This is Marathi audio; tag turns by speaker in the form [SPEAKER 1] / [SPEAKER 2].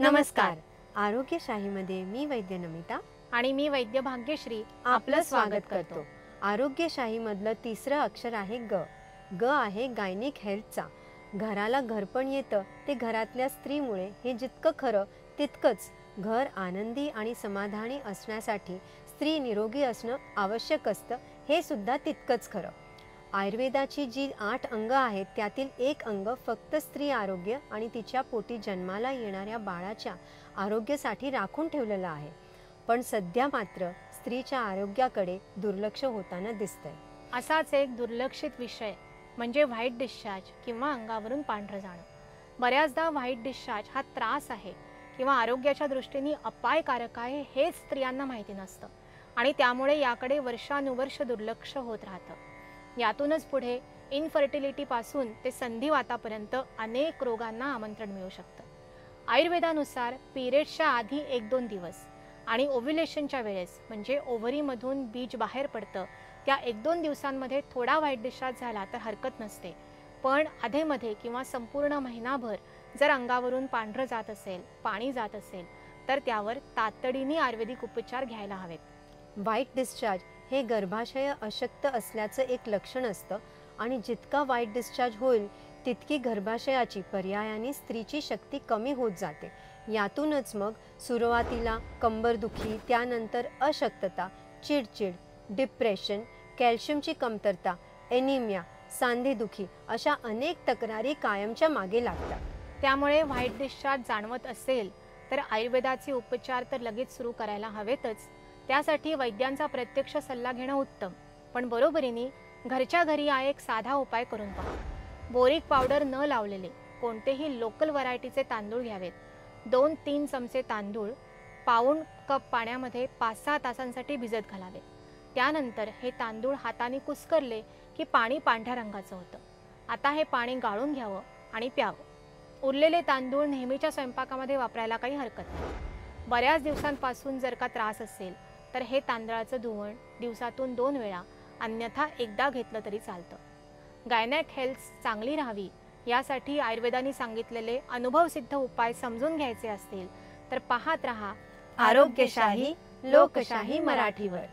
[SPEAKER 1] नमस्कार. आरोग्यशाहीमध्ये मी वैद्य नमिता
[SPEAKER 2] आणि मी वैद्य भाग्यश्री
[SPEAKER 1] आपलं स्वागत करतो. आरोग्यशाहीमधलं तिसरं अक्षर आहे ग. ग आहे गायनिक हेल्थचा. घराला घरपण येतं ते घरातल्या स्त्रीमुळे हे जितकं खरं तितकंच घर आनंदी आणि समाधानी असण्यासाठी स्त्री निरोगी असणं आवश्यक असतं हे सुद्धा तितकंच खरं. आयुर्वेदाची जी 8 अंग आहेत त्यातील एक अंग फक्त स्त्री आरोग्य आणि तिच्या पोटी जन्माला येणाऱ्या बाळाच्या आरोग्यासाठी राखून ठेवलेलं आहे. पण सध्या मात्र स्त्रीच्या आरोग्याकडे दुर्लक्ष होताना दिसतंय.
[SPEAKER 2] असाच एक दुर्लक्षित विषय म्हणजे व्हाईट डिस्चार्ज किंवा अंगावरून पांढरं जाणं. बऱ्याचदा व्हाईट डिस्चार्ज हा त्रास आहे किंवा आरोग्याच्या दृष्टीने अपायकारक आहे हेच स्त्रियांना माहिती नसतं आणि त्यामुळे याकडे वर्षानुवर्ष दुर्लक्ष होत राहतं. यातूनच पुढे इनफर्टिलिटीपासून ते संधिवातापर्यंत अनेक रोगांना आमंत्रण मिळू शकतं. आयुर्वेदानुसार पिरियड्सच्या आधी 1-2 दिवस आणि ओव्ह्युलेशनच्या वेळेस म्हणजे ओव्हरीमधून बीज बाहेर पडतं त्या 1-2 दिवसांमध्ये थोडा व्हाईट डिस्चार्ज झाला तर हरकत नसते. पण अधेमध्ये किंवा संपूर्ण महिनाभर जर अंगावरून पांढरं जात असेल, पाणी जात असेल तर त्यावर तातडीने आयुर्वेदिक उपचार घ्यायला हवेत.
[SPEAKER 1] व्हाईट डिस्चार्ज हे गर्भाशय अशक्त असल्याचं एक लक्षण असतं आणि जितका व्हाईट डिस्चार्ज होईल तितकी गर्भाशयाची पर्यायाने स्त्रीची शक्ती कमी होत जाते. यातूनच मग सुरुवातीला कंबरदुखी, त्यानंतर अशक्तता, चिडचिड, डिप्रेशन, कॅल्शियमची कमतरता, एनिमिया, सांधेदुखी अशा अनेक तक्रारी कायमच्या मागे लागतात.
[SPEAKER 2] त्यामुळे व्हाईट डिस्चार्ज जाणवत असेल तर आयुर्वेदाचे उपचार तर लगेच सुरू करायला हवेतच. त्यासाठी वैद्यांचा प्रत्यक्ष सल्ला घेणं उत्तम. पण बरोबरीने घरच्या घरी हा एक साधा उपाय करून पहा. बोरिक पावडर न लावलेले कोणतेही लोकल व्हरायटीचे तांदूळ घ्यावेत. 2-3 चमचे तांदूळ पाऊण कप पाण्यामध्ये 5-6 तासांसाठी भिजत घालावे. त्यानंतर हे तांदूळ हाताने कुस्करले की पाणी पांढऱ्या रंगाचं होतं. आता हे पाणी गाळून घ्यावं आणि प्यावं. उरलेले तांदूळ नेहमीच्या स्वयंपाकामध्ये वापरायला काही हरकत नाही. बऱ्याच दिवसांपासून जर का त्रास असेल तर हे तांदळाचं धुवण दिवसातून 2 वेळा अन्यथा एकदा घेतलं तरी चालतं. गायनॅक हेल्थ चांगली राहावी यासाठी आयुर्वेदाने सांगितलेले अनुभवसिद्ध उपाय समजून घ्यायचे असतील तर पाहत रहा
[SPEAKER 1] आरोग्यशाही लोकशाही मराठीवर.